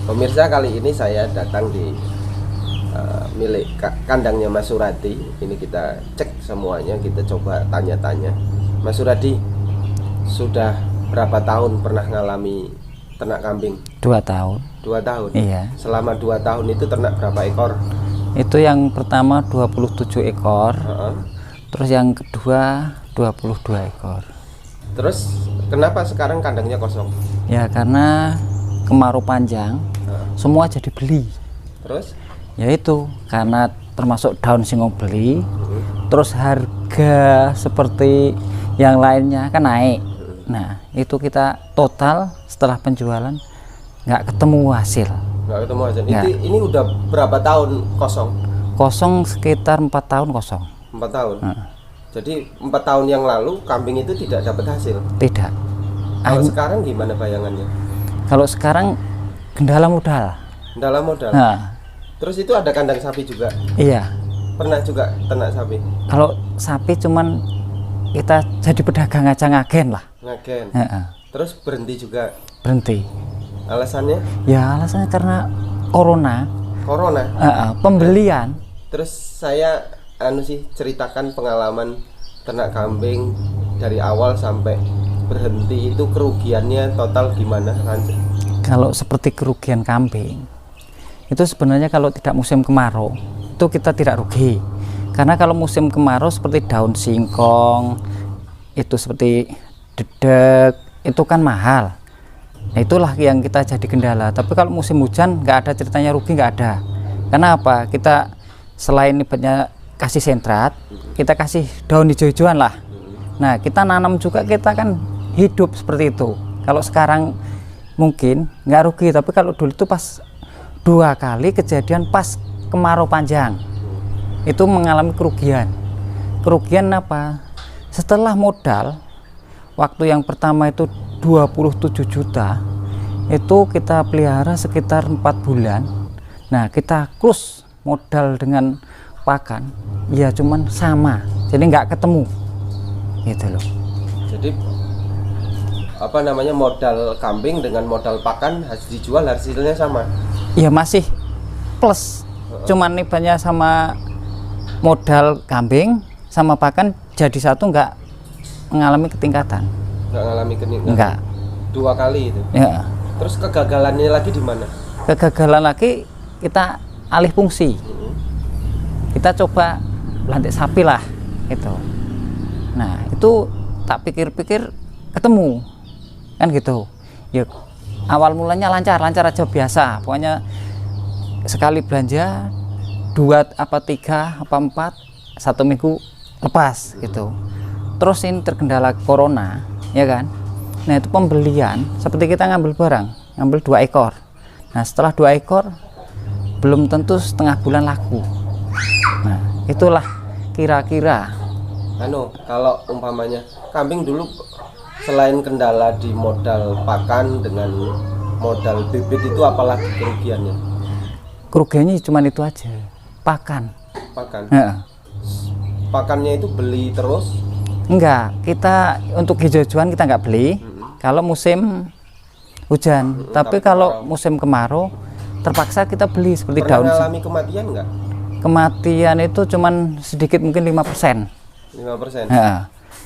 Pemirsa, kali ini saya datang di milik kandangnya Mas Suradi. Ini kita cek semuanya, kita coba tanya-tanya. Mas Suradi, sudah berapa tahun pernah ngalami ternak kambing? 2 tahun. 2 tahun? Iya. Selama 2 tahun itu ternak berapa ekor? Itu yang pertama 27 ekor. Terus yang kedua 22 ekor. Terus kenapa sekarang kandangnya kosong? Ya karena kemarau panjang, semua jadi beli. Terus? Yaitu karena termasuk daun singkong beli, terus harga seperti yang lainnya kan naik. Nah itu kita total setelah penjualan nggak ketemu hasil. Nggak ketemu hasil. Ini udah berapa tahun kosong? Kosong sekitar 4 tahun kosong. 4 tahun. Jadi 4 tahun yang lalu kambing itu tidak dapat hasil. Tidak. Kalau sekarang gimana bayangannya? Kalau sekarang kendala modal. Kendala modal. Terus itu ada kandang sapi juga? Iya. Pernah juga ternak sapi? Kalau sapi cuman kita jadi pedagang aja ngagen lah. Ngagen. Terus berhenti juga? Berhenti. Alasannya? Ya alasannya karena corona. Corona? Pembelian. Terus saya ceritakan pengalaman ternak kambing dari awal sampai berhenti, itu kerugiannya total gimana? Kalau seperti kerugian kambing itu sebenarnya kalau tidak musim kemarau itu kita tidak rugi, karena kalau musim kemarau seperti daun singkong itu seperti dedek itu kan mahal. Nah, itulah yang kita jadi kendala. Tapi kalau musim hujan nggak ada ceritanya rugi, nggak ada. Karena apa? Kita selain ibaratnya kasih sentrat, kita kasih daun hijau-hijauan lah. Nah kita nanam juga, kita kan hidup seperti itu. Kalau sekarang mungkin nggak rugi, tapi kalau dulu itu pas 2 kali kejadian pas kemarau panjang itu mengalami kerugian. Kerugian apa? Setelah modal waktu yang pertama itu 27 juta, itu kita pelihara sekitar 4 bulan. Nah kita close modal dengan pakan ya cuman sama, jadi nggak ketemu gitu loh. Jadi apa namanya, modal kambing dengan modal pakan harus dijual, hasilnya sama? Ya masih plus, cuman ibaratnya sama modal kambing sama pakan jadi satu, nggak mengalami ketingkatan. Nggak mengalami ketingkatan? Nggak. 2 kali itu? Ya. Terus kegagalannya lagi di mana? Kegagalan lagi kita alih fungsi. Kita coba lantik sapi lah gitu. Nah itu tak pikir-pikir ketemu kan gitu ya. Awal mulanya lancar aja biasa, pokoknya sekali belanja 2 apa 3 apa 4 1 minggu lepas gitu. Terus ini terkendala corona ya kan. Nah itu pembelian seperti kita ngambil barang, ngambil 2 ekor. Nah setelah 2 ekor belum tentu setengah bulan laku. Nah itulah kira-kira kalau umpamanya kambing dulu selain kendala di modal pakan dengan modal bibit, itu apalagi kerugiannya? Kerugiannya cuma itu aja, pakan. Pakannya itu beli terus? Enggak, kita untuk hijau-hijauan kita nggak beli kalau musim hujan. Tapi kalau musim kemarau terpaksa kita beli seperti daun. Pernah mengalami kematian nggak? Kematian itu cuman sedikit, mungkin 5%. 5%?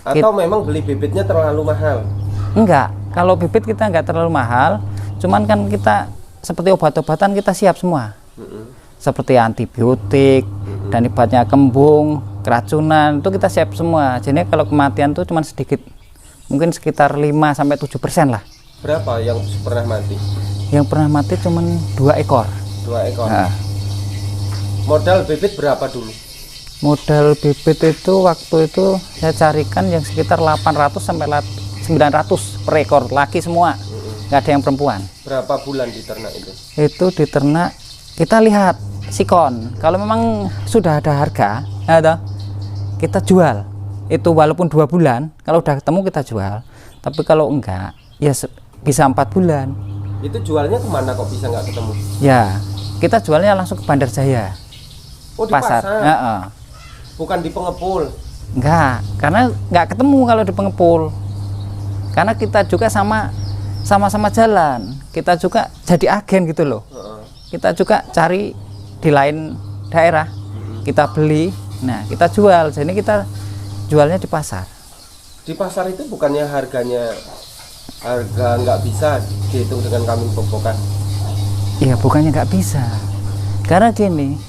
Atau memang beli bibitnya terlalu mahal? Enggak, kalau bibit kita enggak terlalu mahal, cuman kan kita seperti obat-obatan kita siap semua. Seperti antibiotik dan ibaratnya kembung, keracunan itu kita siap semua. Jadi kalau kematian itu cuman sedikit, mungkin sekitar 5-7% lah. Berapa yang pernah mati? Yang pernah mati cuman 2 ekor. 2 ekor. Modal bibit berapa dulu? Modal bibit itu waktu itu saya carikan yang sekitar 800 sampai 900 per ekor, laki semua, nggak ada yang perempuan. Berapa bulan diternak itu? Itu diternak, kita lihat sikon. Kalau memang sudah ada harga, ya kita jual. Itu walaupun 2 bulan, kalau udah ketemu kita jual. Tapi kalau enggak, ya bisa 4 bulan. Itu jualnya kemana kok bisa nggak ketemu? Ya, kita jualnya langsung ke Bandar Jaya. Oh, di pasar? Bukan di pengepul? Enggak, karena nggak ketemu kalau di pengepul. Karena kita juga sama-sama jalan, kita juga jadi agen gitu loh. kita juga cari di lain daerah, kita beli, nah kita jual. Jadi kita jualnya di pasar. Di pasar itu bukannya harga nggak bisa dihitung dengan kambing pok-pokan? Iya, bukannya nggak bisa, karena gini,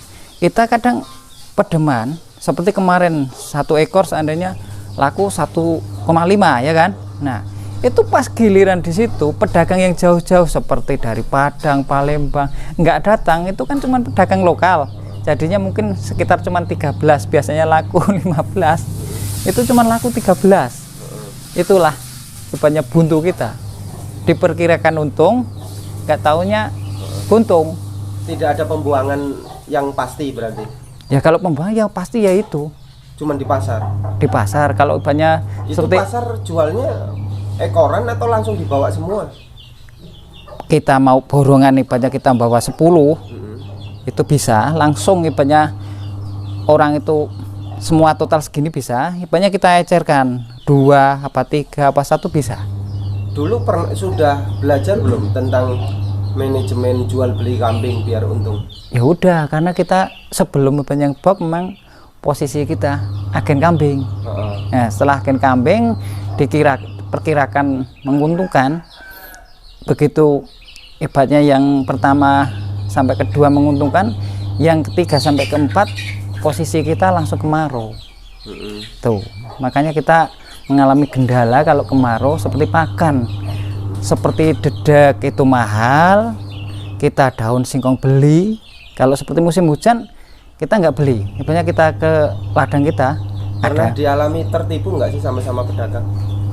kita kadang pedeman seperti kemarin 1 ekor seandainya laku 1,5 ya kan. Nah itu pas giliran di situ pedagang yang jauh-jauh seperti dari Padang, Palembang nggak datang, itu kan cuma pedagang lokal, jadinya mungkin sekitar cuma 13, biasanya laku 15, itu cuma laku 13. Itulah rupanya buntu kita, diperkirakan untung, nggak taunya buntung. Tidak ada pembuangan yang pasti berarti? Ya kalau pembuangan yang pasti ya itu cuman di pasar? Di pasar. Kalau banyak itu seperti pasar jualnya ekoran atau langsung dibawa semua? Kita mau borongan ibaratnya kita bawa 10, itu bisa langsung ibaratnya orang itu semua total segini bisa, ibaratnya kita ecerkan 2 apa 3 apa 1 bisa. Dulu sudah belajar belum tentang manajemen jual beli kambing biar untung? Ya udah, karena kita sebelum banyak box memang posisi kita agen kambing. Nah, setelah agen kambing perkirakan menguntungkan, begitu ibaratnya yang pertama sampai kedua menguntungkan, yang ketiga sampai keempat posisi kita langsung kemarau. Tuh, makanya kita mengalami kendala kalau kemarau seperti pakan. Seperti dedek itu mahal, kita daun singkong beli. Kalau seperti musim hujan kita nggak beli, ibaratnya kita ke ladang kita. Pernah dialami tertipu nggak sih sama-sama pedagang?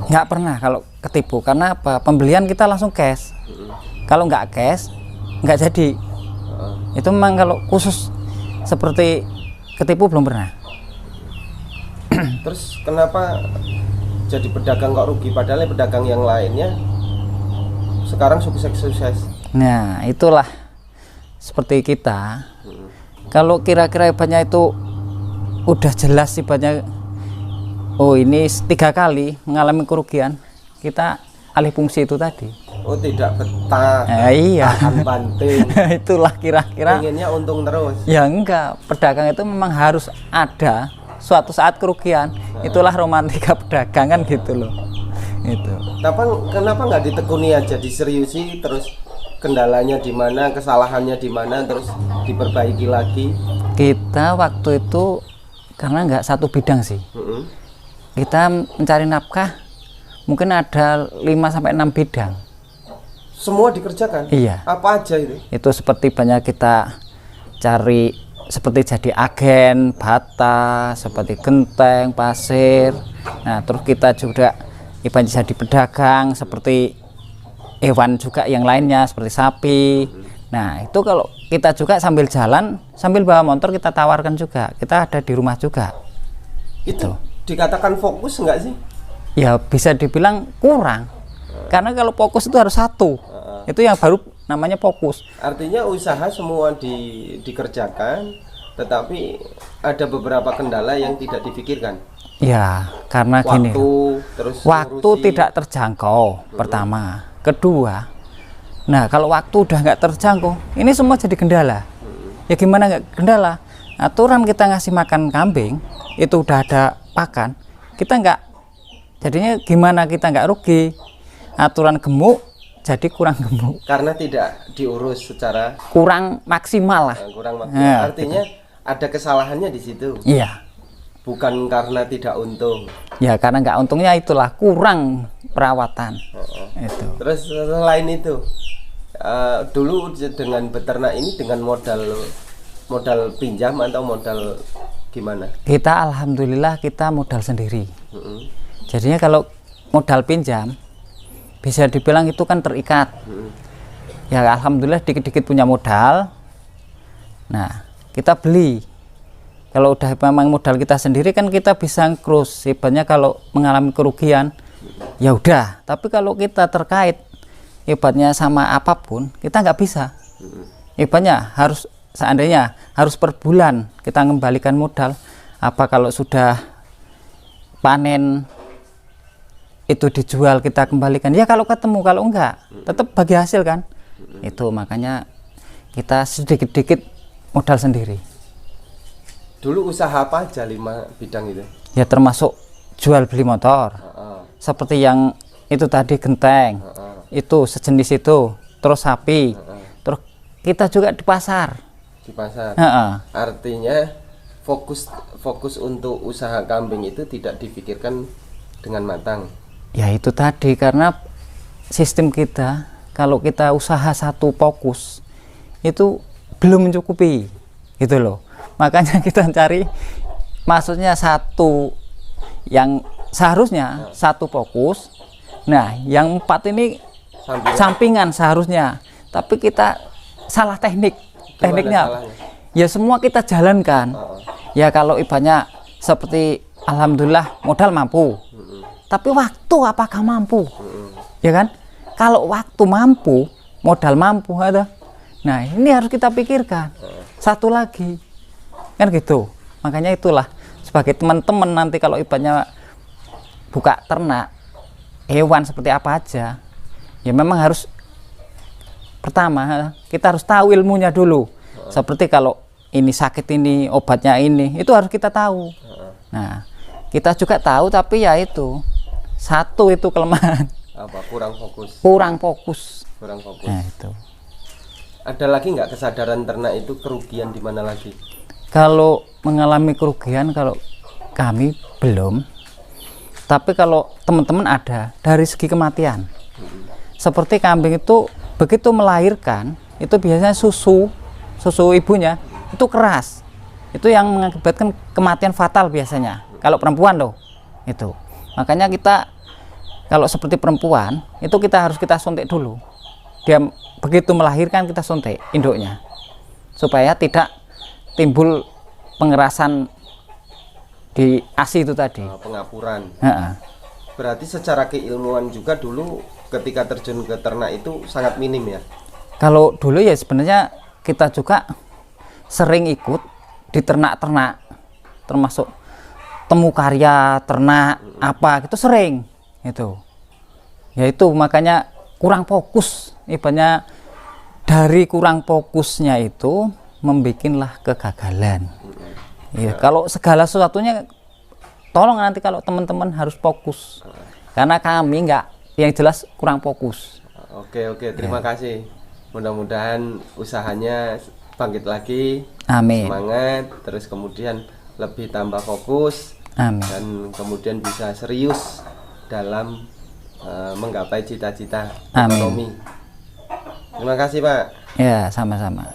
Nggak pernah kalau ketipu, karena apa? Pembelian kita langsung cash. Kalau nggak cash nggak jadi. Itu memang kalau khusus seperti ketipu belum pernah. Terus kenapa jadi pedagang kok rugi, padahal pedagang yang lainnya sekarang sukses-sukses? Nah itulah seperti kita. Kalau kira-kira ibaratnya itu udah jelas ibaratnya, oh ini 3 kali mengalami kerugian, kita alih fungsi itu tadi. Oh tidak betah, iya. Tahan banting. Itulah kira-kira. Pengennya untung terus? Ya enggak, pedagang itu memang harus ada suatu saat kerugian. Itulah romantika perdagangan gitu loh. Itu. Kenapa nggak ditekuni aja, diseriusi terus, kendalanya di mana, kesalahannya di mana, terus diperbaiki lagi? Kita waktu itu karena nggak satu bidang sih. Kita mencari nafkah mungkin ada 5-6 bidang. Semua dikerjakan? Iya. Apa aja itu? Itu seperti banyak kita cari, seperti jadi agen bata, seperti genteng, pasir. Nah terus kita juga ibaratnya jadi pedagang, seperti hewan juga yang lainnya seperti sapi. Nah itu kalau kita juga sambil jalan, sambil bawa motor kita tawarkan juga, kita ada di rumah juga. Itu dikatakan fokus enggak sih? Ya bisa dibilang kurang, karena kalau fokus itu harus satu, itu yang baru namanya fokus. Artinya usaha semua dikerjakan, tetapi ada beberapa kendala yang tidak difikirkan. Ya karena gini, waktu tidak terjangkau pertama, kedua, nah kalau waktu udah nggak terjangkau, ini semua jadi kendala. Ya gimana nggak kendala? Aturan kita ngasih makan kambing itu udah ada pakan, kita nggak, jadinya gimana kita nggak rugi? Aturan gemuk jadi kurang gemuk. Karena tidak diurus secara kurang maksimal lah. Kurang maksimal. Ya, artinya gitu. Ada kesalahannya di situ. Iya. Bukan karena tidak untung. Ya karena nggak untungnya itulah kurang perawatan. Itu. Terus selain itu, dulu dengan beternak ini dengan modal pinjam atau modal gimana? Kita alhamdulillah kita modal sendiri. Jadinya kalau modal pinjam bisa dibilang itu kan terikat. Ya alhamdulillah dikit-dikit punya modal. Nah kita beli. Kalau udah memang modal kita sendiri kan kita bisa krus. Ibaratnya kalau mengalami kerugian, ya udah. Tapi kalau kita terkait ibaratnya sama apapun, kita nggak bisa. Ibaratnya harus seandainya harus per bulan kita mengembalikan modal. Apa kalau sudah panen itu dijual kita kembalikan? Ya kalau ketemu, kalau enggak tetap bagi hasil kan. Itu makanya kita sedikit-sedikit modal sendiri. Dulu usaha apa aja 5 bidang itu? Ya termasuk jual beli motor. Seperti yang itu tadi genteng. Itu sejenis itu, terus sapi. Terus kita juga di pasar. Di pasar. Artinya fokus untuk usaha kambing itu tidak dipikirkan dengan matang. Ya itu tadi, karena sistem kita kalau kita usaha satu fokus itu belum mencukupi gitu loh. Makanya kita cari, maksudnya satu yang seharusnya satu fokus. Nah, yang 4 ini sampingan seharusnya. Tapi kita salah tekniknya. Ya semua kita jalankan. Ya kalau ibaratnya seperti alhamdulillah modal mampu. Tapi waktu apakah mampu? Ya kan? Kalau waktu mampu, modal mampu ada. Nah, ini harus kita pikirkan. Satu lagi. Kan gitu. Makanya itulah sebagai teman-teman nanti kalau ibaratnya buka ternak hewan seperti apa aja. Ya memang harus pertama kita harus tahu ilmunya dulu. Seperti kalau ini sakit ini, obatnya ini, itu harus kita tahu. Nah, kita juga tahu tapi ya itu satu itu kelemahan. Apa? Kurang fokus. Kurang fokus. Nah, itu. Ada lagi nggak kesadaran ternak itu kerugian di mana lagi? Kalau mengalami kerugian, kalau kami belum. Tapi kalau teman-teman ada dari segi kematian. Seperti kambing itu begitu melahirkan, itu biasanya susu ibunya itu keras. Itu yang mengakibatkan kematian fatal biasanya. Kalau perempuan loh. Itu. Makanya kita kalau seperti perempuan itu kita harus suntik dulu. Dia begitu melahirkan kita suntik induknya supaya tidak timbul pengerasan di ASI itu tadi. Pengapuran. Berarti secara keilmuan juga dulu ketika terjun ke ternak itu sangat minim ya? Kalau dulu ya sebenarnya kita juga sering ikut di ternak-ternak, termasuk temu karya ternak apa gitu sering itu. Ya itu makanya kurang fokus, ibaratnya dari kurang fokusnya itu membikinlah kegagalan. Ya, kalau segala sesuatunya tolong nanti kalau teman-teman harus fokus. Karena kami enggak, yang jelas kurang fokus. Oke, terima kasih. Mudah-mudahan usahanya bangkit lagi. Amin. Semangat, terus kemudian lebih tambah fokus. Amin. Dan kemudian bisa serius dalam menggapai cita-cita ekonomi. Terima kasih, Pak. Ya, sama-sama.